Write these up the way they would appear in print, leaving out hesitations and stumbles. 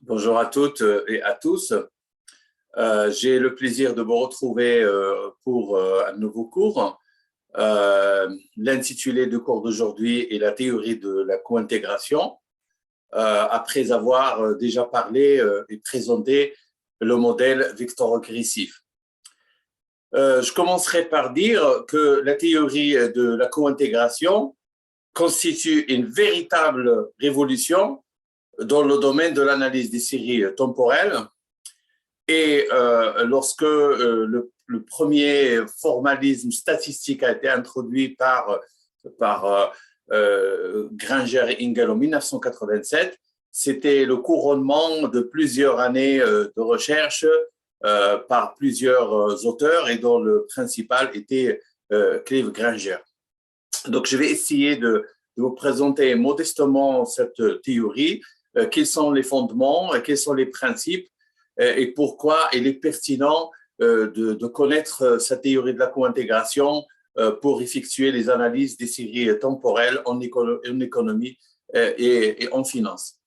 Bonjour à toutes et à tous. J'ai le plaisir de vous retrouver pour un nouveau cours. L'intitulé du cours d'aujourd'hui est la théorie de la co-intégration, après avoir déjà parlé et présenté le modèle vectorogressif. Je commencerai par dire que la théorie de la co-intégration constitue une véritable révolution dans le domaine de l'analyse des séries temporelles. Et lorsque le premier formalisme statistique a été introduit par Granger et Ingle en 1987, c'était le couronnement de plusieurs années de recherche par plusieurs auteurs et dont le principal était Clive Granger. Donc, je vais essayer de vous présenter modestement cette théorie, quels sont les fondements, quels sont les principes et pourquoi il est pertinent de connaître cette théorie de la co-intégration pour effectuer les analyses des séries temporelles en économie et en finance.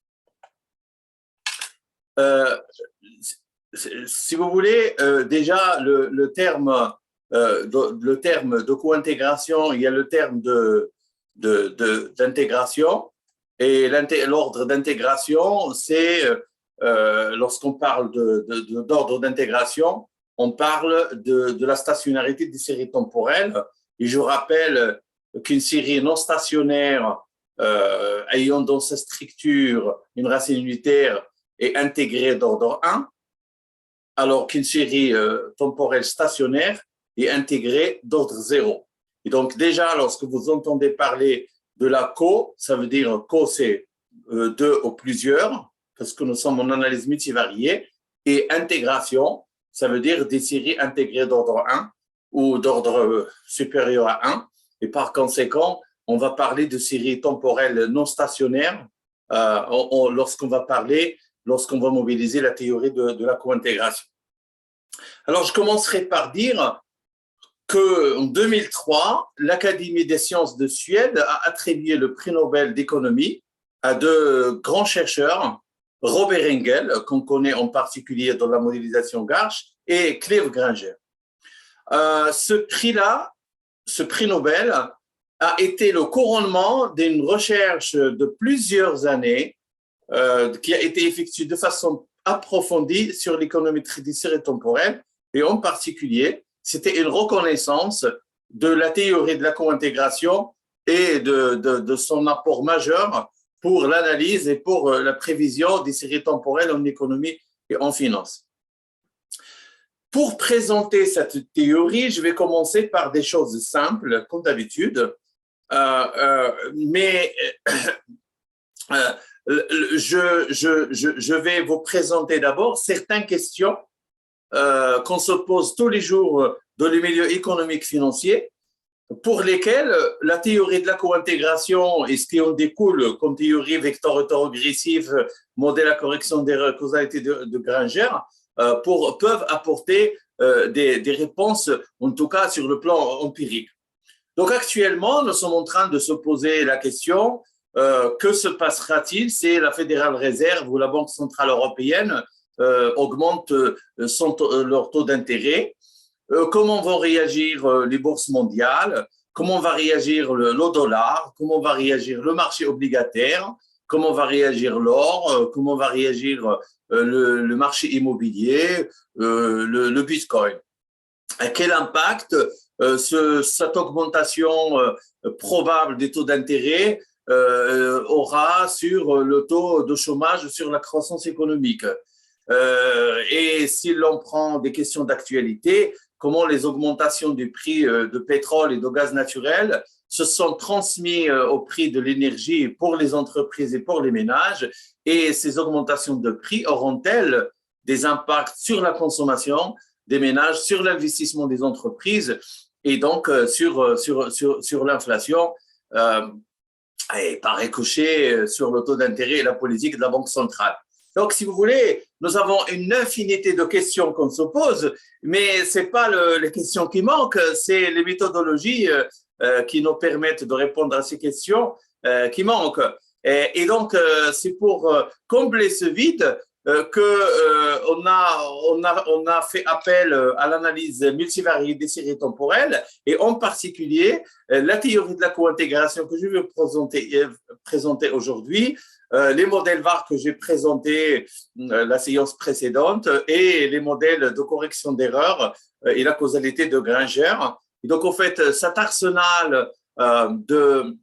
Si vous voulez, déjà le terme de co-intégration, il y a le terme d'intégration. Et l'ordre d'intégration, c'est lorsqu'on parle d'ordre d'intégration, on parle de la stationnarité des séries temporelles. Et je rappelle qu'une série non stationnaire ayant dans sa structure une racine unitaire est intégrée d'ordre 1, alors qu'une série temporelle stationnaire est intégrée d'ordre 0. Et donc déjà, lorsque vous entendez parler de la co, ça veut dire co, c'est deux ou plusieurs, parce que nous sommes en analyse multivariée, et intégration, ça veut dire des séries intégrées d'ordre 1 ou d'ordre supérieur à 1, et par conséquent, on va parler de séries temporelles non stationnaires lorsqu'on va mobiliser la théorie de la co-intégration. Alors, je commencerai par dire qu'en 2003, l'Académie des sciences de Suède a attribué le prix Nobel d'économie à deux grands chercheurs, Robert Engel, qu'on connaît en particulier dans la modélisation Garch, et Clive Granger. Ce prix-là, ce prix Nobel, a été le couronnement d'une recherche de plusieurs années qui a été effectuée de façon approfondie sur l'économétrie des séries temporelles, et en particulier, c'était une reconnaissance de la théorie de la co-intégration et de son apport majeur pour l'analyse et pour la prévision des séries temporelles en économie et en finance. Pour présenter cette théorie, je vais commencer par des choses simples, comme d'habitude, mais je vais vous présenter d'abord certaines questions qu'on se pose tous les jours dans le milieu économique financier, pour lesquelles la théorie de la co-intégration et ce qui en découle comme théorie vector-autorégressive, modèle à correction des causalités de Granger, peuvent apporter des réponses, en tout cas sur le plan empirique. Donc actuellement, nous sommes en train de se poser la question, que se passera-t-il si la Fédérale Réserve ou la Banque Centrale Européenne augmentent leur taux d'intérêt? Comment vont réagir les bourses mondiales? Comment va réagir le dollar? Comment va réagir le marché obligataire? Comment va réagir l'or? Comment va réagir le marché immobilier, le Bitcoin? Quel impact cette augmentation probable des taux d'intérêt aura sur le taux de chômage, sur la croissance économique? Et si l'on prend des questions d'actualité, comment les augmentations du prix de pétrole et de gaz naturel se sont transmises au prix de l'énergie pour les entreprises et pour les ménages, et ces augmentations de prix auront-elles des impacts sur la consommation des ménages, sur l'investissement des entreprises et donc sur l'inflation et par ricochet sur le taux d'intérêt et la politique de la Banque centrale. Donc, si vous voulez, nous avons une infinité de questions qu'on se pose, mais ce n'est pas les questions qui manquent, c'est les méthodologies qui nous permettent de répondre à ces questions qui manquent. Et donc, c'est pour combler ce vide on a fait appel à l'analyse multivariée des séries temporelles et en particulier la théorie de la co-intégration que je vais présenter aujourd'hui, les modèles VAR que j'ai présentés la séance précédente et les modèles de correction d'erreurs et la causalité de Granger. Et donc, en fait, cet arsenal de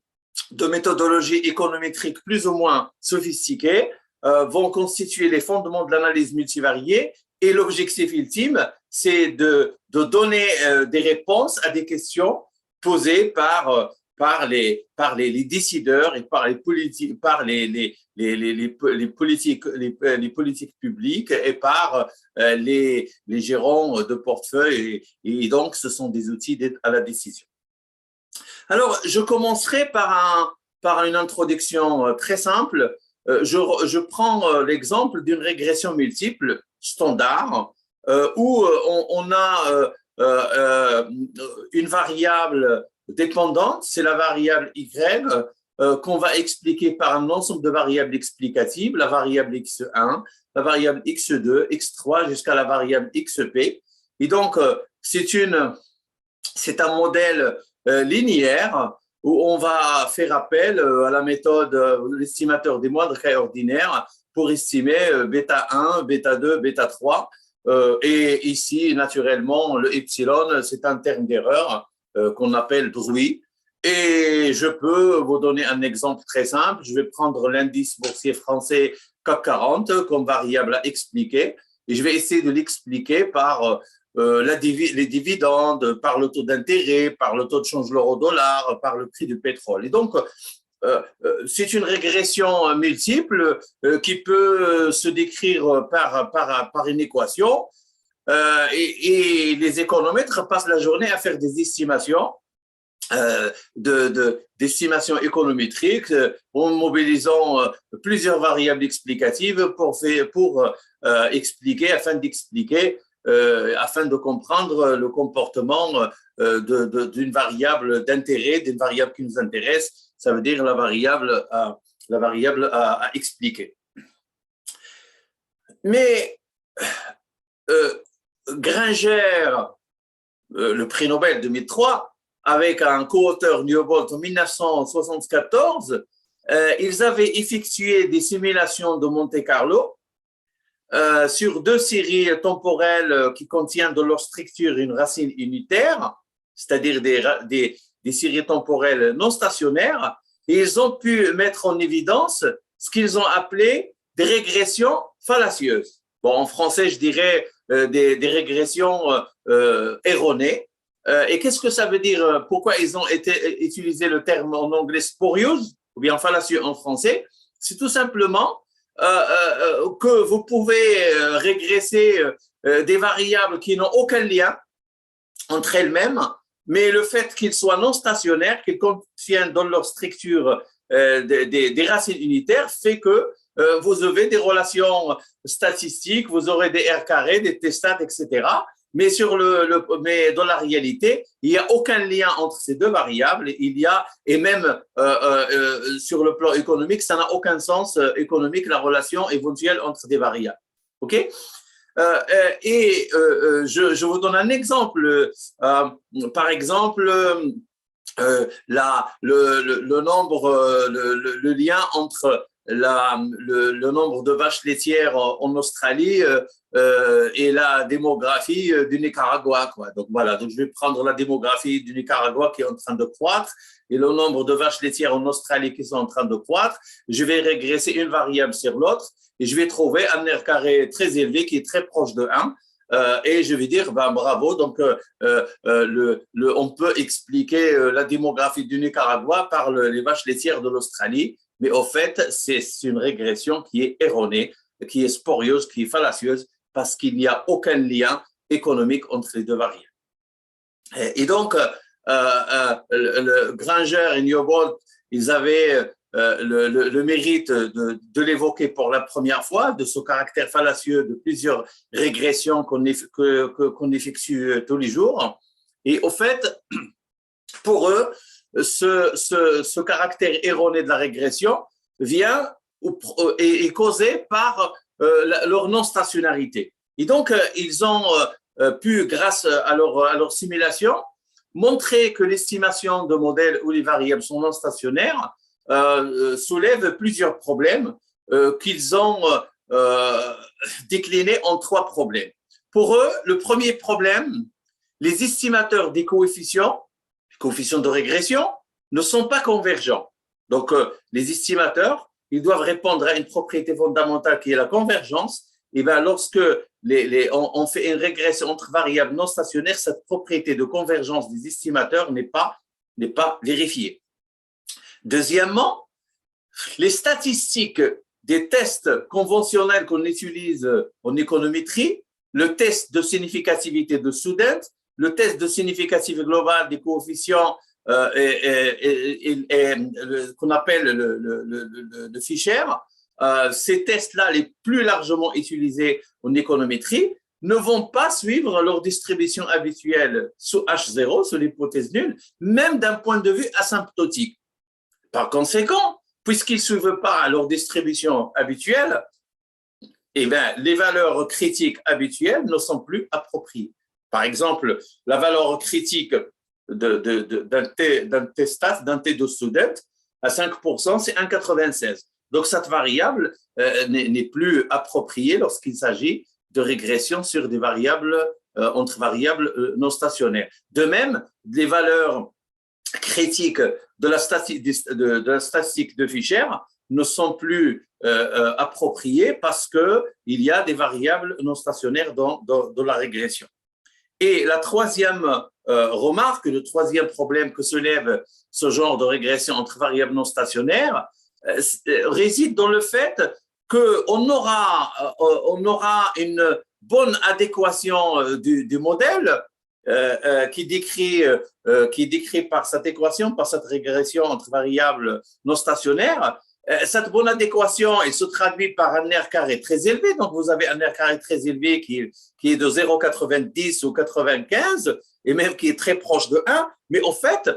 méthodologies économétriques plus ou moins sophistiquées vont constituer les fondements de l'analyse multivariée et l'objectif ultime, c'est de donner des réponses à des questions posées par les décideurs et par les politiques, les politiques publiques et par les gérants de portefeuille. Et donc, ce sont des outils d'aide à la décision. Alors, je commencerai par une introduction très simple. Je prends l'exemple d'une régression multiple standard où on a une variable dépendante, c'est la variable y, qu'on va expliquer par un ensemble de variables explicatives, la variable x1, la variable x2, x3 jusqu'à la variable xp. Et donc, c'est un modèle linéaire où on va faire appel à la méthode de l'estimateur des moindres cas ordinaires pour estimer bêta 1, bêta 2, bêta 3. Et ici, naturellement, le epsilon, c'est un terme d'erreur qu'on appelle bruit. Et je peux vous donner un exemple très simple. Je vais prendre l'indice boursier français CAC 40 comme variable à expliquer. Et je vais essayer de l'expliquer par les dividendes, par le taux d'intérêt, par le taux de change l'euro-dollar, par le prix du pétrole. Et donc, c'est une régression multiple qui peut se décrire par une équation et les économètres passent la journée à faire des estimations d'estimations économétriques en mobilisant plusieurs variables explicatives pour expliquer, afin d'expliquer afin de comprendre le comportement d'une variable d'intérêt, d'une variable qui nous intéresse, ça veut dire la variable à expliquer. Mais Granger, le prix Nobel 2003, avec un co-auteur Newbolt en 1974, ils avaient effectué des simulations de Monte-Carlo sur deux séries temporelles qui contiennent dans leur structure une racine unitaire, c'est-à-dire des séries temporelles non stationnaires, et ils ont pu mettre en évidence ce qu'ils ont appelé des régressions fallacieuses. Bon, en français, je dirais des régressions erronées. Et qu'est-ce que ça veut dire? Pourquoi ils ont utilisé le terme en anglais spurious ou bien fallacieux en français? C'est tout simplement que vous pouvez régresser des variables qui n'ont aucun lien entre elles-mêmes, mais le fait qu'ils soient non stationnaires, qu'ils contiennent dans leur structure des racines unitaires, fait que vous avez des relations statistiques, vous aurez des R carrés, des T stat, etc. Mais mais dans la réalité, il n'y a aucun lien entre ces deux variables. Et même sur le plan économique, ça n'a aucun sens économique, la relation éventuelle entre des variables. OK? Je vous donne un exemple. Par exemple, le lien entre le nombre de vaches laitières en Australie et la démographie du Nicaragua, quoi. Donc voilà, donc je vais prendre la démographie du Nicaragua qui est en train de croître et le nombre de vaches laitières en Australie qui sont en train de croître. Je vais régresser une variable sur l'autre et je vais trouver un R carré très élevé qui est très proche de 1. Et je vais dire, ben, bravo, donc on peut expliquer la démographie du Nicaragua par les vaches laitières de l'Australie, mais au fait, c'est une régression qui est erronée, qui est sporieuse, qui est fallacieuse, parce qu'il n'y a aucun lien économique entre les deux variables. Et donc, Granger et Newbolt, ils avaient le mérite de l'évoquer pour la première fois, de ce caractère fallacieux de plusieurs régressions qu'on effectue tous les jours. Et au fait, pour eux, ce caractère erroné de la régression vient est causé par leur non-stationnarité. Et donc, ils ont pu, grâce à leur simulation, montrer que l'estimation de modèles où les variables sont non stationnaires soulève plusieurs problèmes qu'ils ont déclinés en 3 problèmes. Pour eux, le premier problème, les estimateurs des coefficients de régression, ne sont pas convergents. Donc, les estimateurs, ils doivent répondre à une propriété fondamentale qui est la convergence. Et bien, lorsque on fait une régression entre variables non stationnaires, cette propriété de convergence des estimateurs n'est pas vérifiée. Deuxièmement, les statistiques des tests conventionnels qu'on utilise en économétrie, le test de significativité de Student, le test de significativité globale des coefficients qu'on appelle le Fisher, ces tests-là, les plus largement utilisés en économétrie, ne vont pas suivre leur distribution habituelle sous H0, sous l'hypothèse nulle, même d'un point de vue asymptotique. Par conséquent, puisqu'ils ne suivent pas leur distribution habituelle, eh bien, les valeurs critiques habituelles ne sont plus appropriées. Par exemple, la valeur critique d'un T de Student à 5%, c'est 1,96. Donc, cette variable n'est plus appropriée lorsqu'il s'agit de régression sur des variables, entre variables non stationnaires. De même, les valeurs critiques de la statistique de Fisher ne sont plus appropriées parce qu'il y a des variables non stationnaires dans la régression. Et la troisième remarque, le troisième problème que soulève ce genre de régression entre variables non stationnaires réside dans le fait qu'on aura une bonne adéquation du modèle qui est décrit par cette équation, par cette régression entre variables non stationnaires. Cette bonne adéquation, elle se traduit par un R carré très élevé. Donc, vous avez un R carré très élevé qui est de 0,90 ou 95 et même qui est très proche de 1. Mais au fait,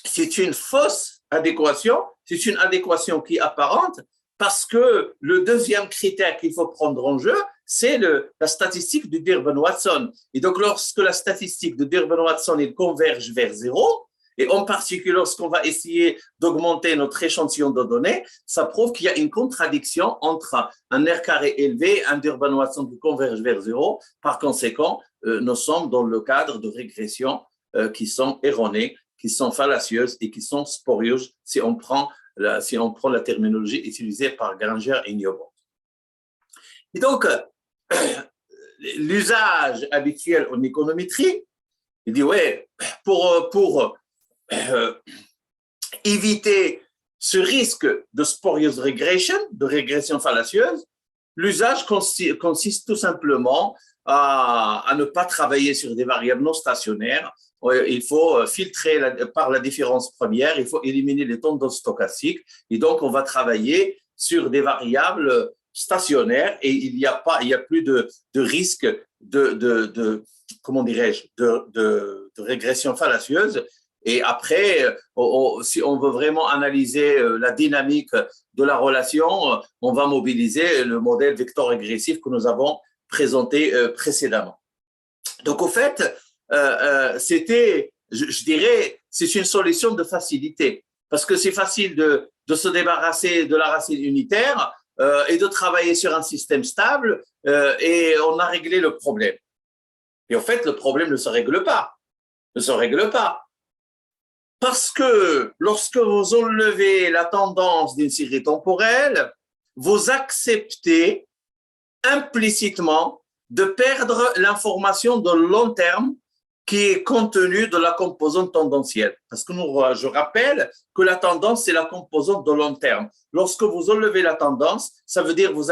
c'est une fausse adéquation. C'est une adéquation qui est apparente parce que le deuxième critère qu'il faut prendre en jeu, c'est la statistique de Durbin-Watson. Et donc, lorsque la statistique de Durbin-Watson converge vers 0, et en particulier lorsqu'on va essayer d'augmenter notre échantillon de données, ça prouve qu'il y a une contradiction entre un R carré élevé et un Durbin-Watson qui converge vers 0. Par conséquent, nous sommes dans le cadre de régressions qui sont erronées, qui sont fallacieuses et qui sont spurieuses si on prend la terminologie utilisée par Granger et Newborn. Et donc, l'usage habituel en économétrie, il dit, ouais, pour éviter ce risque de spurious regression, de régression fallacieuse, l'usage consiste tout simplement à ne pas travailler sur des variables non stationnaires. Il faut filtrer par la différence première, il faut éliminer les tendances stochastiques, et donc on va travailler sur des variables stationnaires et il n'y a plus de risque comment dirais-je, de régression fallacieuse. Et après, si on veut vraiment analyser la dynamique de la relation, on va mobiliser le modèle vecteur régressif que nous avons présenté précédemment. Donc, au fait, je dirais, c'est une solution de facilité parce que c'est facile de se débarrasser de la racine unitaire et de travailler sur un système stable et on a réglé le problème. Et en fait, le problème ne se règle pas. Parce que lorsque vous enlevez la tendance d'une série temporelle, vous acceptez implicitement de perdre l'information de long terme qui est contenue de la composante tendancielle. Parce que je rappelle que la tendance, c'est la composante de long terme. Lorsque vous enlevez la tendance, ça veut dire que vous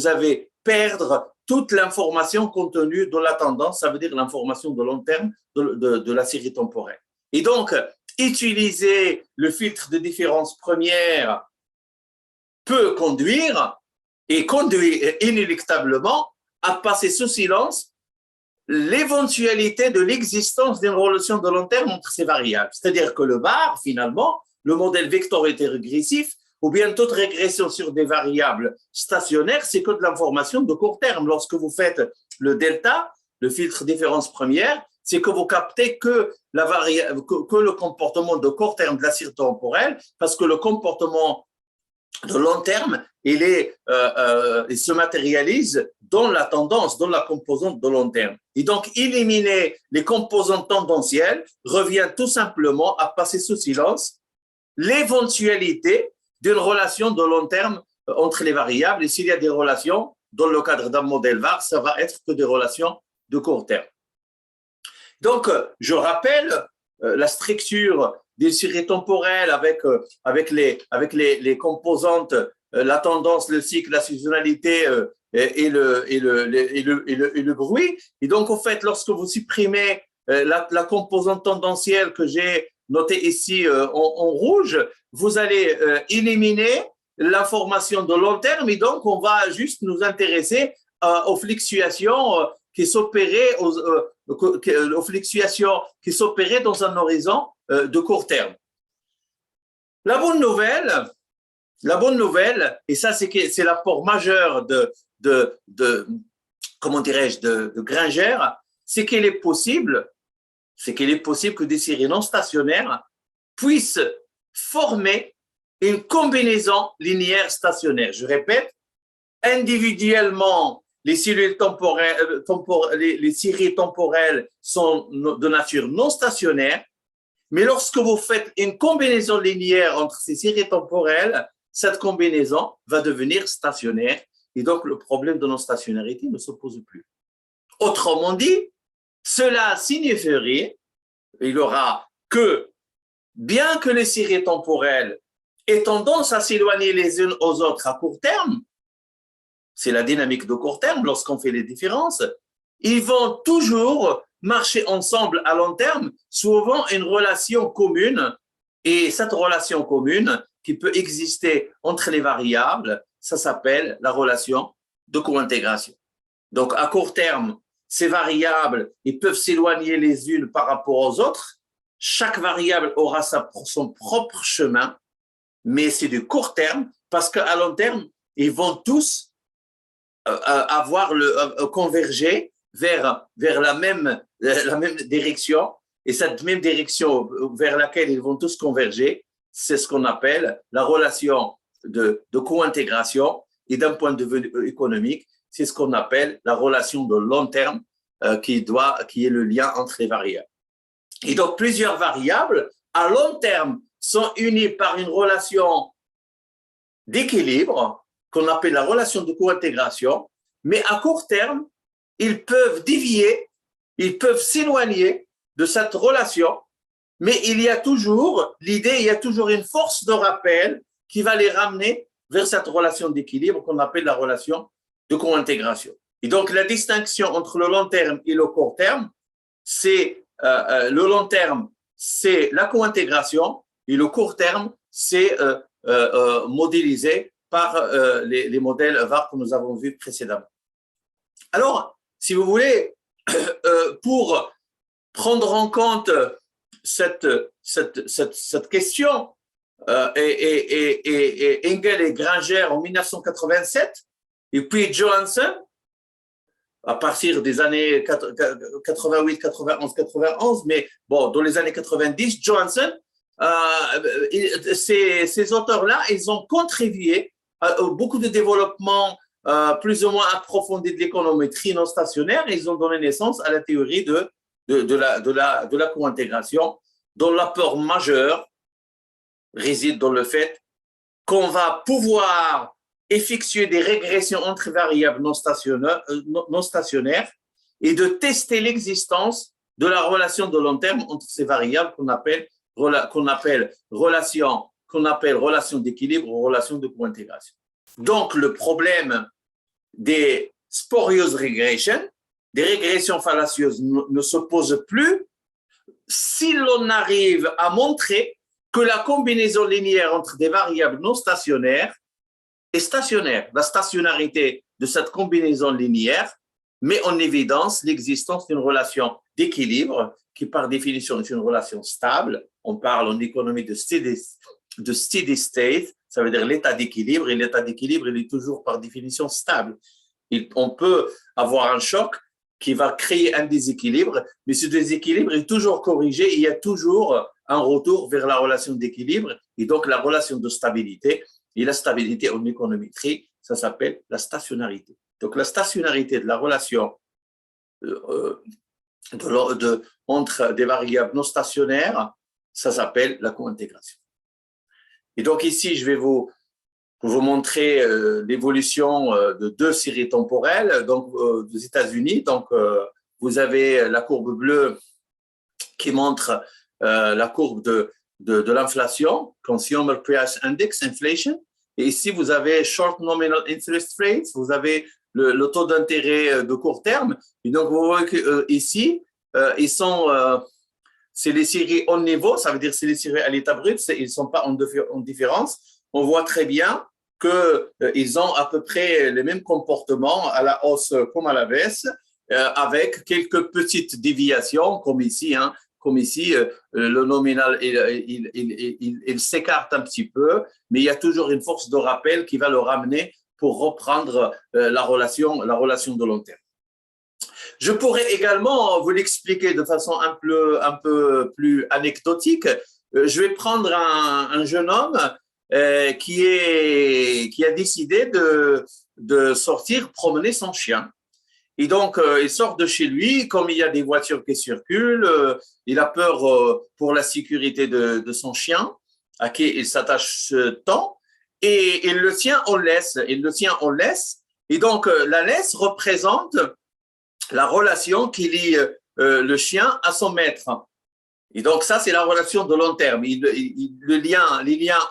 allez perdre toute l'information contenue dans la tendance, ça veut dire l'information de long terme de la série temporelle. Et donc, utiliser le filtre de différence première peut conduire inéluctablement à passer sous silence l'éventualité de l'existence d'une relation de long terme entre ces variables. C'est-à-dire que le VAR, finalement, le modèle vectoriel régressif, ou bien toute régression sur des variables stationnaires, c'est que de l'information de court terme. Lorsque vous faites le delta, le filtre différence première, c'est que vous captez que le comportement de court terme de la série temporelle, parce que le comportement de long terme, il se matérialise dans la tendance, dans la composante de long terme. Et donc, éliminer les composantes tendancielles revient tout simplement à passer sous silence l'éventualité d'une relation de long terme entre les variables. Et s'il y a des relations, dans le cadre d'un modèle VAR, ça va être que des relations de court terme. Donc, je rappelle la structure des séries temporelles avec les composantes, la tendance, le cycle, la saisonnalité et le bruit. Et donc, en fait, lorsque vous supprimez la composante tendancielle que j'ai notée ici en rouge, vous allez éliminer l'information de long terme et donc on va juste nous intéresser aux fluctuations qui s'opéraient aux fluctuations qui s'opéraient dans un horizon de court terme. La bonne nouvelle, et ça c'est l'apport majeur comment dirais-je, de Granger, c'est qu'il est possible que des séries non stationnaires puissent former une combinaison linéaire stationnaire. Je répète, individuellement, les cellules temporelles, les séries temporelles sont de nature non stationnaire, mais lorsque vous faites une combinaison linéaire entre ces séries temporelles, cette combinaison va devenir stationnaire et donc le problème de non-stationnarité ne se pose plus. Autrement dit, cela signifierait, il y aura que, bien que les séries temporelles aient tendance à s'éloigner les unes aux autres à court terme, c'est la dynamique de court terme lorsqu'on fait les différences, ils vont toujours marcher ensemble à long terme, souvent une relation commune. Et cette relation commune qui peut exister entre les variables, ça s'appelle la relation de co-intégration. Donc, à court terme, ces variables, ils peuvent s'éloigner les unes par rapport aux autres. Chaque variable aura son propre chemin, mais c'est du court terme parce qu'à long terme, ils vont tous converger vers la même direction, et cette même direction vers laquelle ils vont tous converger, c'est ce qu'on appelle la relation de co-intégration, et d'un point de vue économique, c'est ce qu'on appelle la relation de long terme qui est le lien entre les variables. Et donc, plusieurs variables à long terme sont unies par une relation d'équilibre qu'on appelle la relation de co-intégration, mais à court terme, ils peuvent dévier, ils peuvent s'éloigner de cette relation, mais il y a toujours une force de rappel qui va les ramener vers cette relation d'équilibre qu'on appelle la relation de co-intégration. Et donc, la distinction entre le long terme et le court terme, c'est le long terme, c'est la co-intégration, et le court terme, c'est modélisé par les modèles VAR que nous avons vus précédemment. Alors, si vous voulez, pour prendre en compte cette question, et Engel et Granger en 1987, et puis Johansen, à partir des années 88, 91, 91, mais bon, dans les années 90, Johansen, ces auteurs-là, ils ont contribué à beaucoup de développement plus ou moins approfondi de l'économétrie non stationnaire, et ils ont donné naissance à la théorie de la co-intégration, dont l'apport majeur réside dans le fait qu'on va pouvoir effectuer des régressions entre variables non stationnaires et de tester l'existence de la relation de long terme entre ces variables qu'on appelle relation d'équilibre ou relation de co-intégration. Donc, le problème des spurious regressions, des régressions fallacieuses, ne se pose plus si l'on arrive à montrer que la combinaison linéaire entre des variables non stationnaires est stationnaire. La stationnarité de cette combinaison linéaire met en évidence l'existence d'une relation d'équilibre qui, par définition, est une relation stable. On parle en économie de steady state, ça veut dire l'état d'équilibre, et l'état d'équilibre, il est toujours par définition stable. On peut avoir un choc qui va créer un déséquilibre, mais ce déséquilibre est toujours corrigé, il y a toujours un retour vers la relation d'équilibre, et donc la relation de stabilité. Et la stabilité en économétrie, ça s'appelle la stationnarité. Donc la stationnarité de la relation entre des variables non stationnaires, ça s'appelle la co-intégration. Et donc ici, je vais vous montrer l'évolution de deux séries temporelles donc, des États-Unis. Donc, vous avez la courbe bleue qui montre la courbe de l'inflation, Consumer Price Index, inflation. Et ici, vous avez Short Nominal Interest Rates, vous avez le taux d'intérêt de court terme. Et donc, vous voyez qu'ici, ils sont, c'est les séries en niveau, ça veut dire c'est les séries à l'état brut, ils ne sont pas en différence. On voit très bien qu'ils ont à peu près les mêmes comportements à la hausse comme à la baisse, avec quelques petites déviations, comme ici. Comme ici, le nominal, il s'écarte un petit peu, mais il y a toujours une force de rappel qui va le ramener pour reprendre la relation de long terme. Je pourrais également vous l'expliquer de façon un peu plus anecdotique. Je vais prendre un jeune homme qui a décidé de sortir promener son chien. Et donc, il sort de chez lui, comme il y a des voitures qui circulent, il a peur pour la sécurité de son chien, à qui il s'attache tant, et il le tient en laisse. Et donc, la laisse représente la relation qui lie le chien à son maître. Et donc, ça, c'est la relation de long terme. Les liens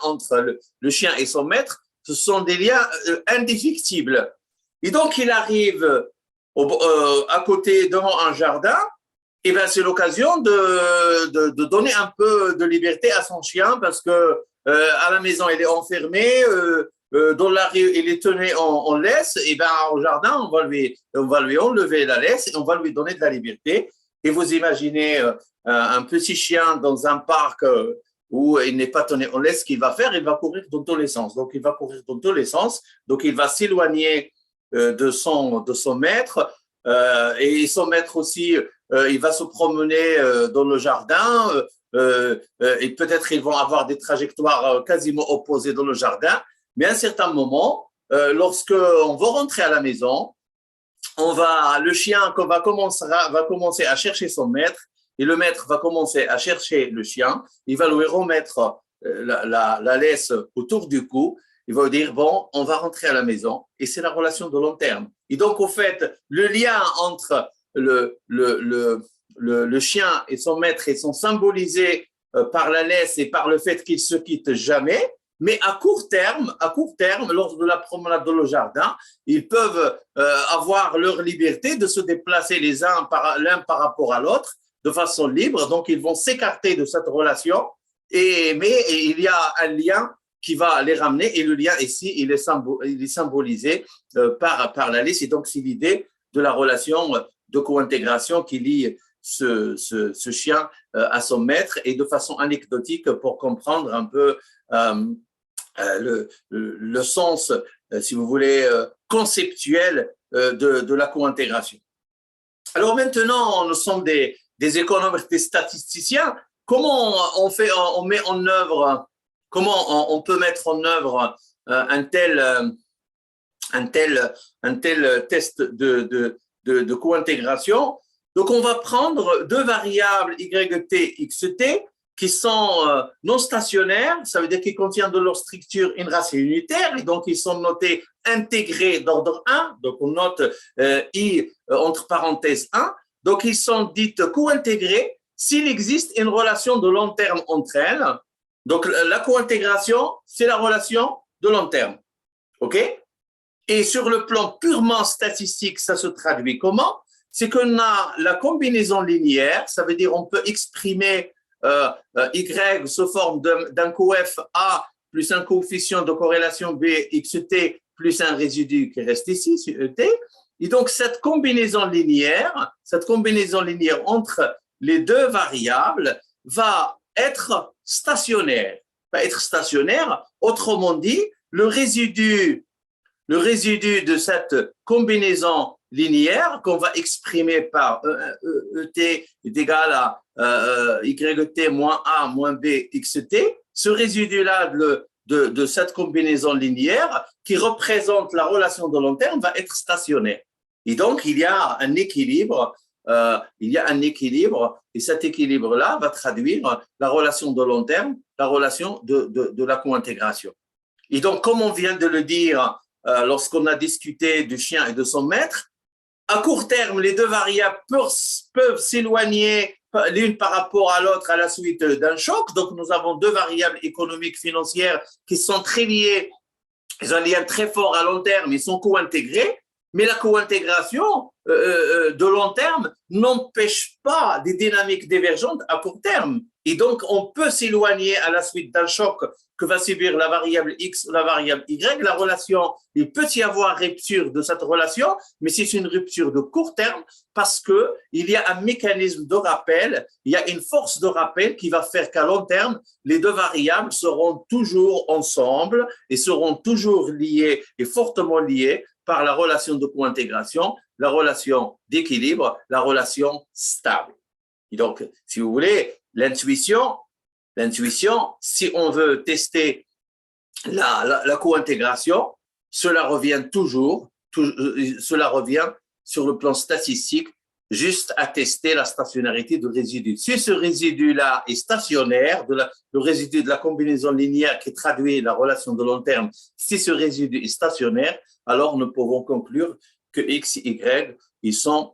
entre le chien et son maître, ce sont des liens indéfectibles. Et donc, il arrive à côté, devant un jardin, et bien c'est l'occasion de donner un peu de liberté à son chien parce que à la maison, il est enfermé, dans la rue, il est tenu en laisse, et bien au jardin, on va lui enlever la laisse et on va lui donner de la liberté. Et vous imaginez un petit chien dans un parc où il n'est pas tenu en laisse, ce qu'il va faire, il va courir dans tous les sens. Donc, il va courir dans tous les sens. Donc, il va s'éloigner de son maître, et son maître aussi, il va se promener dans le jardin, et peut-être ils vont avoir des trajectoires quasiment opposées dans le jardin, mais à un certain moment, lorsqu'on va rentrer à la maison, le chien va commencer à chercher son maître, et le maître va commencer à chercher le chien, il va lui remettre la laisse autour du cou. Il va dire, bon, on va rentrer à la maison, et c'est la relation de long terme. Et donc, au fait, le lien entre le chien et son maître, ils sont symbolisés par la laisse et par le fait qu'ils se quittent jamais, mais à court terme, lors de la promenade dans le jardin, ils peuvent avoir leur liberté de se déplacer l'un par rapport à l'autre de façon libre, donc ils vont s'écarter de cette relation, mais il y a un lien qui va les ramener, et le lien ici, il est symbolisé par la laisse. Et donc, c'est l'idée de la relation de co-intégration qui lie ce chien à son maître, et de façon anecdotique pour comprendre un peu le sens, si vous voulez, conceptuel de la co-intégration. Alors maintenant, nous sommes des économes, des statisticiens. Comment on peut mettre en œuvre un tel test de co-intégration? Donc, on va prendre deux variables YT, XT qui sont non stationnaires, ça veut dire qu'ils contiennent de leur structure une racine unitaire, et donc ils sont notés intégrés d'ordre 1, donc on note I entre parenthèses 1, donc ils sont dites co-intégrés s'il existe une relation de long terme entre elles. Donc, la co-intégration, c'est la relation de long terme. OK? Et sur le plan purement statistique, ça se traduit comment? C'est qu'on a la combinaison linéaire, ça veut dire on peut exprimer Y sous forme d'un coef A plus un coefficient de corrélation B, XT, plus un résidu qui reste ici, T. Et donc, cette combinaison linéaire entre les deux variables va être stationnaire. va être stationnaire. Autrement dit, le résidu de cette combinaison linéaire qu'on va exprimer par ET est égal à YT moins A moins B XT, ce résidu-là de cette combinaison linéaire qui représente la relation de long terme va être stationnaire. Et donc, il y a un équilibre, et cet équilibre-là va traduire la relation de long terme, la relation de la co-intégration. Et donc, comme on vient de le dire lorsqu'on a discuté du chien et de son maître, à court terme, les deux variables peuvent s'éloigner l'une par rapport à l'autre à la suite d'un choc. Donc, nous avons deux variables économiques financières qui sont très liées, ils ont un lien très fort à long terme, ils sont co-intégrés. Mais la co-intégration de long terme n'empêche pas des dynamiques divergentes à court terme. Et donc, on peut s'éloigner à la suite d'un choc que va subir la variable X ou la variable Y. La relation, il peut y avoir rupture de cette relation, mais c'est une rupture de court terme parce qu'il y a un mécanisme de rappel, il y a une force de rappel qui va faire qu'à long terme, les deux variables seront toujours ensemble et seront toujours liées et fortement liées par la relation de co-intégration, la relation d'équilibre, la relation stable. Et donc, si vous voulez, l'intuition, si on veut tester la co-intégration, cela revient cela revient sur le plan statistique, juste à tester la stationnarité du résidu. Si ce résidu-là est stationnaire, le résidu de la combinaison linéaire qui traduit la relation de long terme, si ce résidu est stationnaire, alors nous pouvons conclure que X et Y, ils sont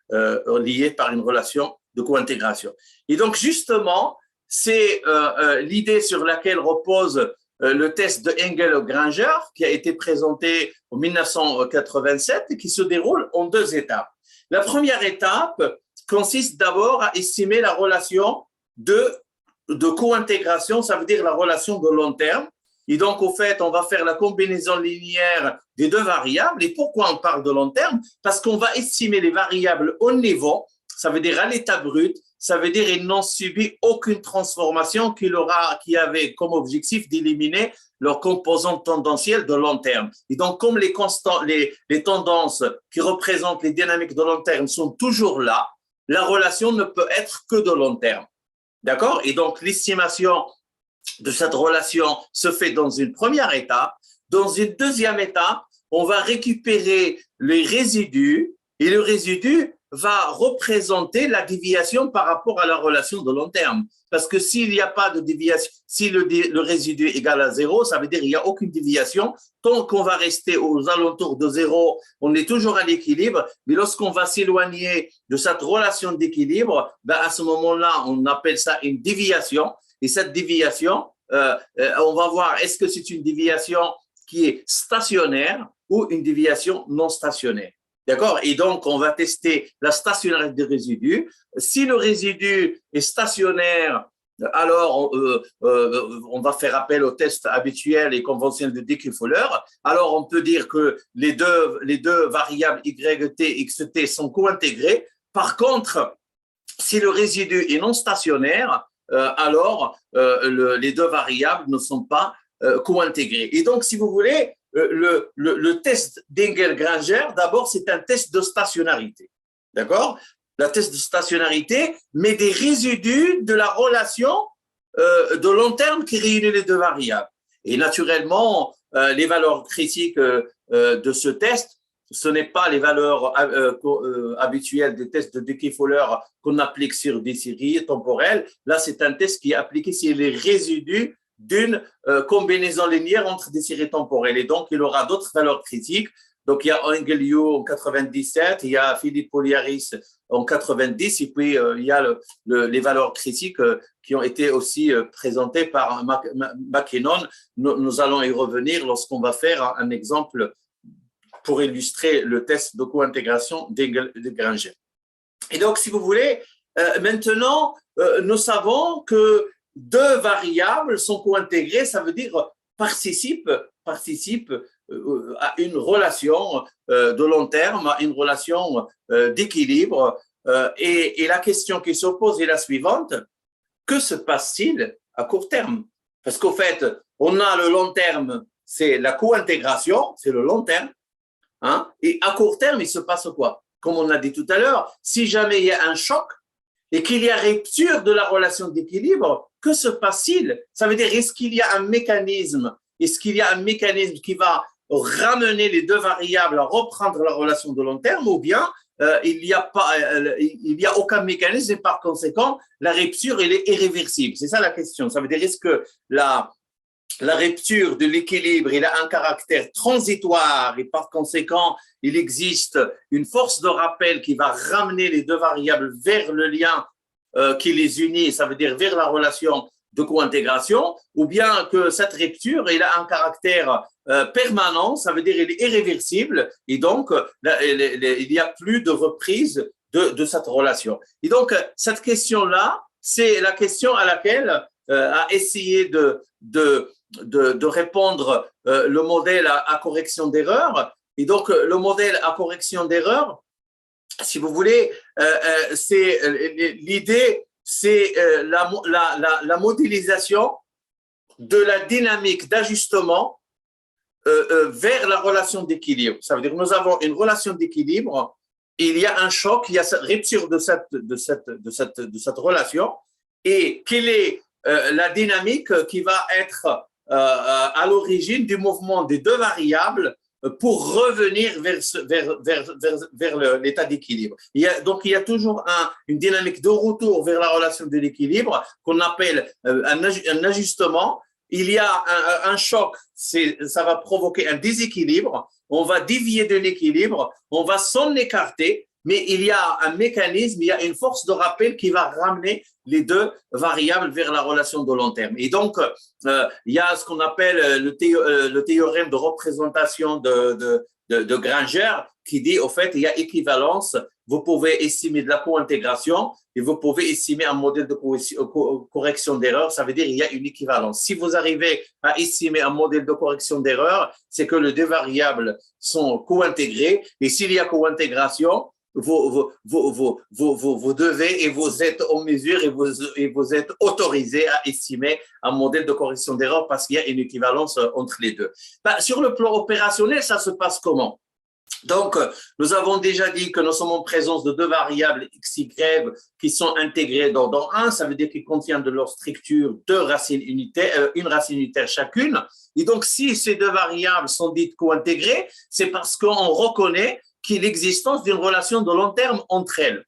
liés par une relation de co-intégration. Et donc, justement, c'est l'idée sur laquelle repose le test de Engel-Granger qui a été présenté en 1987 et qui se déroule en deux étapes. La première étape consiste d'abord à estimer la relation de co-intégration, ça veut dire la relation de long terme. Et donc, au fait, on va faire la combinaison linéaire des deux variables. Et pourquoi on parle de long terme? Parce qu'on va estimer les variables au niveau, ça veut dire à l'état brut, ça veut dire qu'ils n'ont subi aucune transformation qui avait comme objectif d'éliminer leurs composantes tendancielles de long terme. Et donc, comme les tendances qui représentent les dynamiques de long terme sont toujours là, la relation ne peut être que de long terme. D'accord? Et donc, l'estimation de cette relation se fait dans une première étape. Dans une deuxième étape, on va récupérer les résidus et le résidu va représenter la déviation par rapport à la relation de long terme. Parce que s'il n'y a pas de déviation, si le résidu est égal à 0, ça veut dire qu'il n'y a aucune déviation. Tant qu'on va rester aux alentours de 0, on est toujours à l'équilibre. Mais lorsqu'on va s'éloigner de cette relation d'équilibre, à ce moment-là, on appelle ça une déviation. Et cette déviation, on va voir est-ce que c'est une déviation qui est stationnaire ou une déviation non stationnaire. D'accord? Et donc, on va tester la stationnarité du résidu. Si le résidu est stationnaire, alors on va faire appel au test habituel et conventionnel de Dickey-Fuller. Alors, on peut dire que les deux variables YT et XT sont co-intégrées. Par contre, si le résidu est non stationnaire, alors les deux variables ne sont pas co-intégrées. Et donc, si vous voulez, le test d'Engel-Granger, d'abord, c'est un test de stationnarité. D'accord? Le test de stationnarité, mais des résidus de la relation de long terme qui réunit les deux variables. Et naturellement, les valeurs critiques de ce test, ce n'est pas les valeurs habituelles des tests de Dickey-Fuller qu'on applique sur des séries temporelles. Là, c'est un test qui est appliqué sur les résidus d'une combinaison linéaire entre des séries temporelles. Et donc, il aura d'autres valeurs critiques. Donc, il y a Engel-Yu en 97, il y a Philippe Poliaris en 90, et puis il y a les valeurs critiques qui ont été aussi présentées par McKinnon. Nous allons y revenir lorsqu'on va faire un exemple pour illustrer le test de co-intégration d'Engel-Granger. Et donc, si vous voulez, maintenant, nous savons que deux variables sont co-intégrées, ça veut dire participent à une relation de long terme, à une relation d'équilibre. Et la question qui se pose est la suivante: que se passe-t-il à court terme. Parce qu'au fait, on a le long terme, c'est la co-intégration, c'est le long terme. Hein, et à court terme, il se passe quoi? Comme on a dit tout à l'heure, si jamais il y a un choc et qu'il y a rupture de la relation d'équilibre, que se passe-t-il? Ça veut dire, est-ce qu'il y a un mécanisme? Est-ce qu'il y a un mécanisme qui va ramener les deux variables à reprendre la relation de long terme, ou bien il n'y a aucun mécanisme et par conséquent, la rupture, elle est irréversible. C'est ça la question. Ça veut dire, est-ce que la rupture de l'équilibre, il a un caractère transitoire et par conséquent, il existe une force de rappel qui va ramener les deux variables vers le lien qui les unit, ça veut dire vers la relation de co-intégration, ou bien que cette rupture, il a un caractère permanent, ça veut dire il est irréversible, et donc il n'y a plus de reprise de cette relation. Et donc, cette question-là, c'est la question à laquelle a essayé de répondre le modèle à correction d'erreur. Et donc, le modèle à correction d'erreur, si vous voulez, c'est l'idée, c'est la modélisation de la dynamique d'ajustement vers la relation d'équilibre. Ça veut dire que nous avons une relation d'équilibre, il y a un choc, il y a cette rupture de cette relation, et quelle est la dynamique qui va être à l'origine du mouvement des deux variables pour revenir vers l'état d'équilibre. Donc, il y a toujours une dynamique de retour vers la relation de l'équilibre qu'on appelle un ajustement. Il y a un choc, ça va provoquer un déséquilibre, on va dévier de l'équilibre, on va s'en écarter, mais il y a un mécanisme, il y a une force de rappel qui va ramener les deux variables vers la relation de long terme. Et donc, il y a ce qu'on appelle le théorème de représentation de Granger qui dit, au fait, il y a équivalence. Vous pouvez estimer de la co-intégration et vous pouvez estimer un modèle de correction d'erreur. Ça veut dire qu'il y a une équivalence. Si vous arrivez à estimer un modèle de correction d'erreur, c'est que les deux variables sont co-intégrées. Et s'il y a co-intégration, vous devez et vous êtes en mesure et vous êtes autorisé à estimer un modèle de correction d'erreur parce qu'il y a une équivalence entre les deux. Sur le plan opérationnel, ça se passe comment? Donc, nous avons déjà dit que nous sommes en présence de deux variables x, y qui sont intégrées d'ordre 1. Ça veut dire qu'ils contiennent de leur structure deux racines unitaires, une racine unitaire chacune. Et donc, si ces deux variables sont dites co-intégrées, c'est parce qu'on reconnaît qu'il y a l'existence d'une relation de long terme entre elles.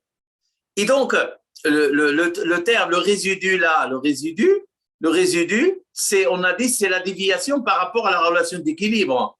Et donc, le terme, le résidu là, le résidu, on a dit, c'est la déviation par rapport à la relation d'équilibre.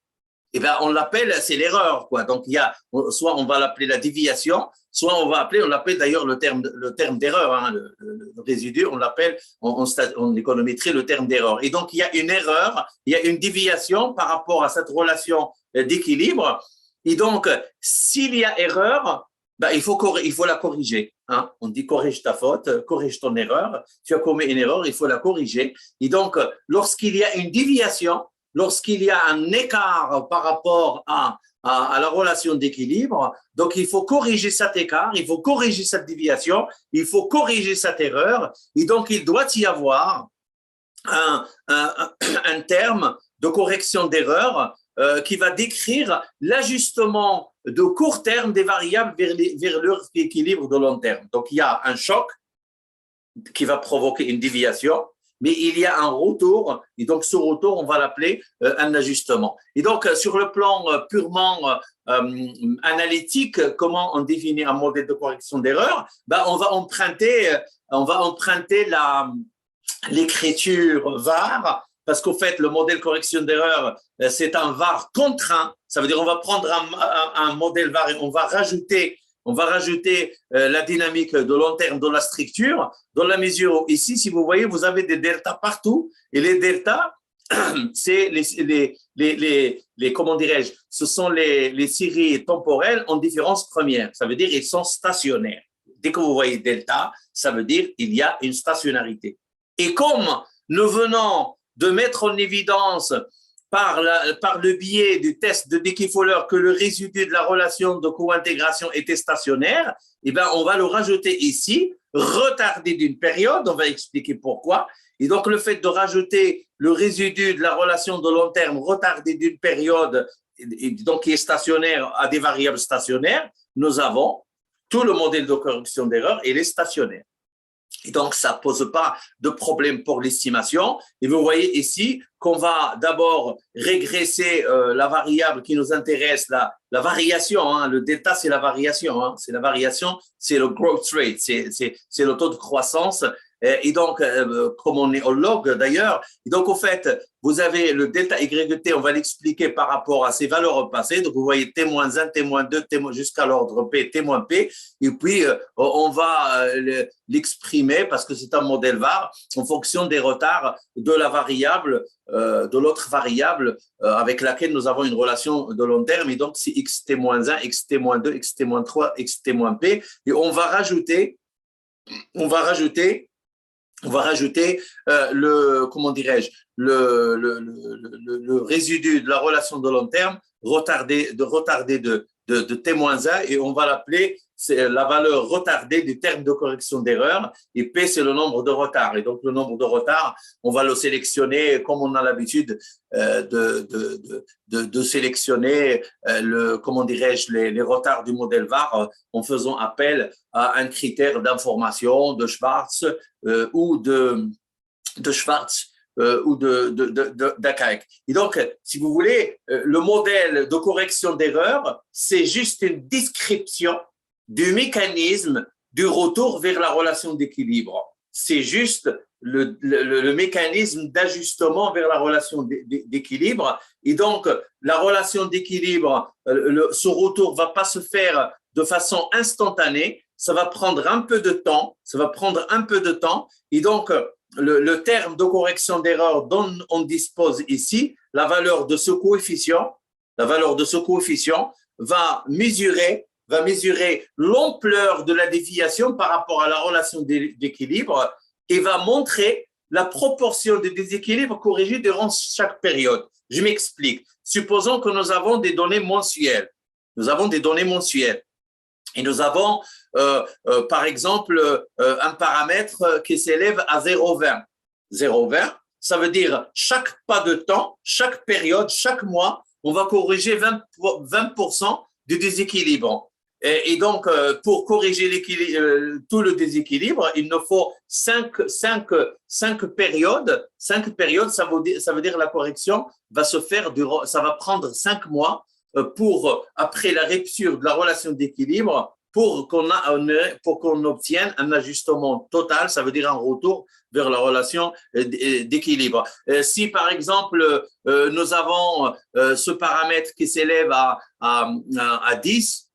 Eh bien, on l'appelle, c'est l'erreur, quoi. Donc, il y a, soit on va l'appeler la déviation, soit on l'appelle d'ailleurs le terme d'erreur, hein, le résidu, on l'appelle, en économétrie, le terme d'erreur. Et donc, il y a une erreur, il y a une déviation par rapport à cette relation d'équilibre. Et donc, s'il y a erreur, ben, il faut la corriger. Hein. On dit corrige ta faute, corrige ton erreur. Tu as commis une erreur, il faut la corriger. Et donc, lorsqu'il y a une déviation, lorsqu'il y a un écart par rapport à la relation d'équilibre, donc il faut corriger cet écart, il faut corriger cette déviation, il faut corriger cette erreur. Et donc, il doit y avoir un terme de correction d'erreur qui va décrire l'ajustement de court terme des variables vers leur équilibre de long terme. Donc, il y a un choc qui va provoquer une déviation, mais il y a un retour, et donc ce retour, on va l'appeler un ajustement. Et donc, sur le plan purement analytique, comment on définit un modèle de correction d'erreur? Ben, on va emprunter l'écriture VAR, parce qu'au fait, le modèle correction d'erreur, c'est un VAR contraint. Ça veut dire on va prendre un modèle VAR et on va rajouter la dynamique de long terme dans la structure, dans la mesure où ici, si vous voyez, vous avez des deltas partout. Et les deltas, c'est comment dirais-je, ce sont les séries temporelles en différence première. Ça veut dire qu'ils sont stationnaires. Dès que vous voyez delta, ça veut dire qu'il y a une stationnarité. Et comme nous venons de mettre en évidence par le biais du test de Dickey-Fowler que le résidu de la relation de co-intégration était stationnaire, eh bien, on va le rajouter ici retardé d'une période, on va expliquer pourquoi. Et donc, le fait de rajouter le résidu de la relation de long terme retardé d'une période, et donc qui est stationnaire à des variables stationnaires, nous avons tout le modèle de correction d'erreur, il est stationnaire. Et donc, ça ne pose pas de problème pour l'estimation. Et vous voyez ici qu'on va d'abord régresser la variable qui nous intéresse, la variation. Hein, le delta, c'est la variation. Hein, c'est la variation, c'est le growth rate, c'est le taux de croissance. Et donc, comme on est au log d'ailleurs, et donc, au fait, vous avez le delta Y de T, on va l'expliquer par rapport à ces valeurs passées. Donc, vous voyez T-1, T-2, T jusqu'à l'ordre P, T-P. Et puis, on va l'exprimer parce que c'est un modèle VAR en fonction des retards de la variable, de l'autre variable avec laquelle nous avons une relation de long terme. Et donc, c'est XT-1, XT-2, XT-3, XT-P. Et on va rajouter comment dirais-je, le résidu de la relation de long terme retardé de T-1 et on va l'appeler c'est la valeur retardée du terme de correction d'erreur et P c'est le nombre de retards et donc le nombre de retards on va le sélectionner comme on a l'habitude de sélectionner comment dirais-je les retards du modèle VAR en faisant appel à un critère d'information de Schwartz ou de Schwartz ou d'Akaek. Et donc, si vous voulez, le modèle de correction d'erreur, c'est juste une description du mécanisme du retour vers la relation d'équilibre. C'est juste le mécanisme d'ajustement vers la relation d'équilibre. Et donc, la relation d'équilibre, ce retour ne va pas se faire de façon instantanée. Ça va prendre un peu de temps. Et donc, le terme de correction d'erreur dont on dispose ici, la valeur de ce coefficient va mesurer l'ampleur de la déviation par rapport à la relation d'équilibre et va montrer la proportion de déséquilibre corrigé durant chaque période. Je m'explique. Supposons que nous avons des données mensuelles. Et nous avons, par exemple, un paramètre qui s'élève à 0,20. 0,20, ça veut dire chaque pas de temps, chaque période, chaque mois, on va corriger 20% du déséquilibre. Et donc, pour corriger tout le déséquilibre, il nous faut 5 périodes. 5 périodes, ça veut dire la correction va se faire ça va prendre 5 mois après la rupture de la relation d'équilibre, pour qu'on obtienne un ajustement total, ça veut dire un retour vers la relation d'équilibre. Si par exemple, nous avons ce paramètre qui s'élève à 10,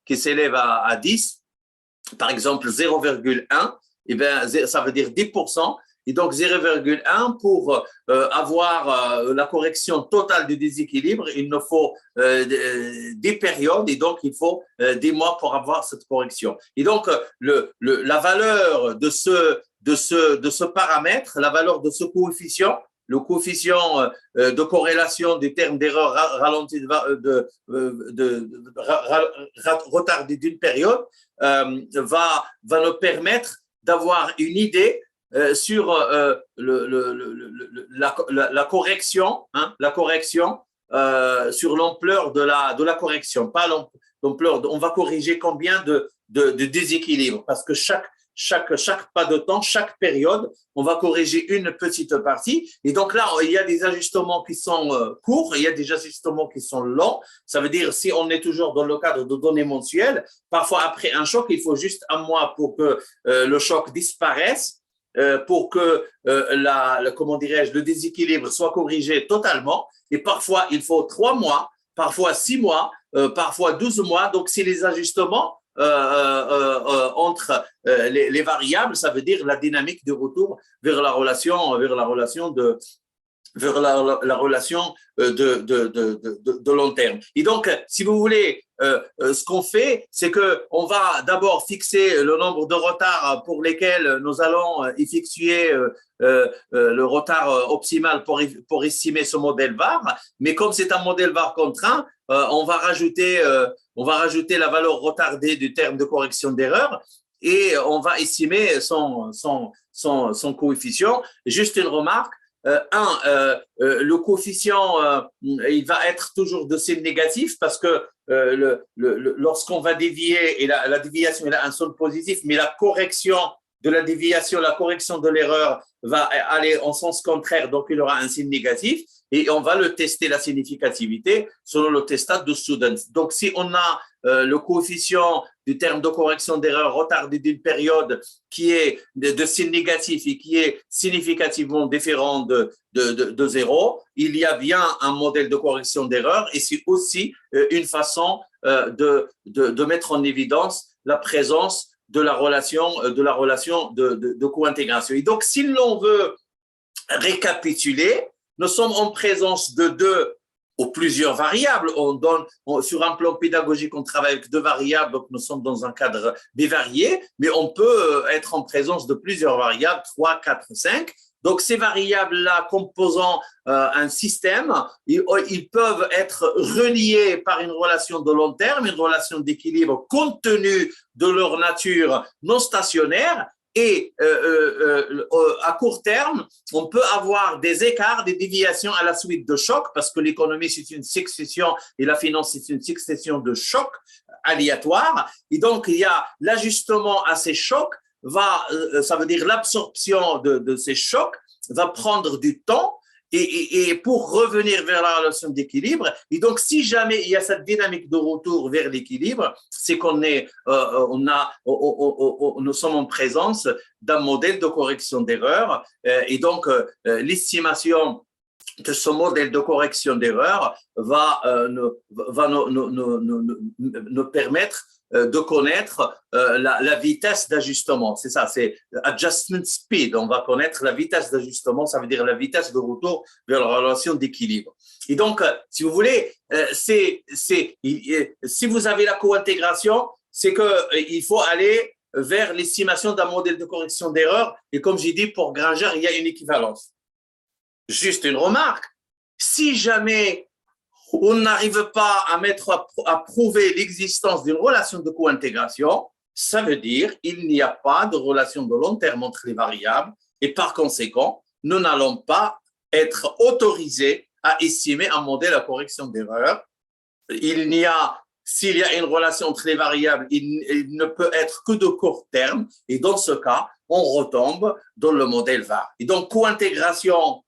par exemple 0,1, eh bien, ça veut dire 10%. Et donc 0,1 pour avoir la correction totale du déséquilibre, il nous faut des périodes et donc il faut des mois pour avoir cette correction. Et donc la valeur de ce paramètre, la valeur de ce coefficient, le coefficient de corrélation du terme d'erreur ralenti retardé d'une période va nous permettre d'avoir une idée sur la correction, sur l'ampleur de la correction, pas l'ampleur. On va corriger combien de déséquilibres, parce que chaque pas de temps, chaque période, on va corriger une petite partie. Et donc là, il y a des ajustements qui sont courts, il y a des ajustements qui sont longs. Ça veut dire, si on est toujours dans le cadre de données mensuelles, parfois après un choc, il faut juste un mois pour que le choc disparaisse, pour que comment dirais-je, le déséquilibre soit corrigé totalement. Et parfois, il faut 3 mois, parfois 6 mois, parfois 12 mois. Donc, c'est les ajustements entre les variables, ça veut dire la dynamique de retour vers la relation de long terme. Et donc, si vous voulez, ce qu'on fait, c'est qu'on va d'abord fixer le nombre de retards pour lesquels nous allons effectuer le retard optimal pour estimer ce modèle VAR. Mais comme c'est un modèle VAR contraint, on va rajouter la valeur retardée du terme de correction d'erreur. et on va estimer son coefficient. Juste une remarque. Le coefficient, il va être toujours de signe négatif parce que lorsqu'on va dévier, et la déviation elle a un solde positif, mais la correction de la déviation, la correction de l'erreur va aller en sens contraire, donc il aura un signe négatif, et on va le tester la significativité selon le testat de Student. Donc, si on a le coefficient du terme de correction d'erreur retardé d'une période qui est de signe négatif et qui est significativement différent de 0, il y a bien un modèle de correction d'erreur et c'est aussi une façon de mettre en évidence la présence de la relation de co-intégration. Et donc, si l'on veut récapituler, nous sommes en présence de deux ou plusieurs variables. Sur un plan pédagogique, on travaille avec deux variables, donc nous sommes dans un cadre bivarié, mais on peut être en présence de plusieurs variables, 3, 4, 5. Donc, ces variables-là composant un système, ils peuvent être reliés par une relation de long terme, une relation d'équilibre compte tenu de leur nature non stationnaire. Et à court terme, on peut avoir des écarts, des déviations à la suite de chocs, parce que l'économie, c'est une succession et la finance, c'est une succession de chocs aléatoires. Et donc, il y a l'ajustement à ces chocs, ça veut dire l'absorption de ces chocs va prendre du temps et pour revenir vers la relation d'équilibre. Et donc, si jamais il y a cette dynamique de retour vers l'équilibre, c'est nous sommes en présence d'un modèle de correction d'erreur. Et donc, l'estimation de ce modèle de correction d'erreur va nous permettre de connaître la vitesse d'ajustement. C'est ça, c'est adjustment speed. On va connaître la vitesse d'ajustement, ça veut dire la vitesse de retour vers la relation d'équilibre. Et donc, si vous voulez, si vous avez la co-intégration, c'est qu'il faut aller vers l'estimation d'un modèle de correction d'erreur. Et comme j'ai dit, pour Granger, il y a une équivalence. Juste une remarque, si jamais on n'arrive pas à prouver l'existence d'une relation de co-intégration, ça veut dire qu'il n'y a pas de relation de long terme entre les variables et par conséquent, nous n'allons pas être autorisés à estimer un modèle à correction d'erreur. S'il y a une relation entre les variables, il ne peut être que de court terme et dans ce cas, on retombe dans le modèle VAR. Et donc, co-intégration,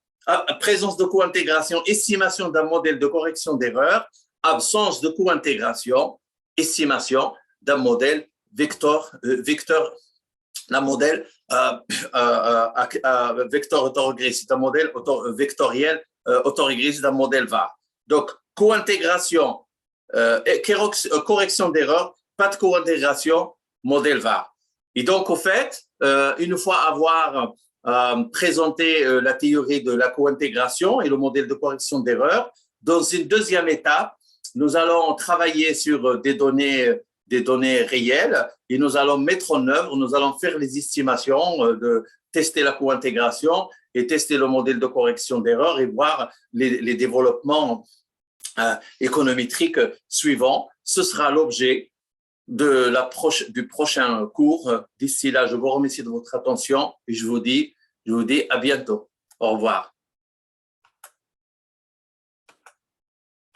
présence de co-intégration, estimation d'un modèle de correction d'erreur, absence de co-intégration, estimation d'un modèle vecteur autorégressif, c'est un modèle vectoriel autorégressif d'un modèle VAR. Donc, co-intégration, correction d'erreur, pas de co-intégration, modèle VAR. Et donc, au fait, une fois avoir présenter la théorie de la co-intégration et le modèle de correction d'erreur. Dans une deuxième étape, nous allons travailler sur des données réelles et nous allons mettre en œuvre, nous allons faire les estimations, tester la co-intégration et tester le modèle de correction d'erreur et voir les développements économétriques suivants. Ce sera l'objet du prochain cours. D'ici là, je vous remercie de votre attention et je vous dis à bientôt. Au revoir.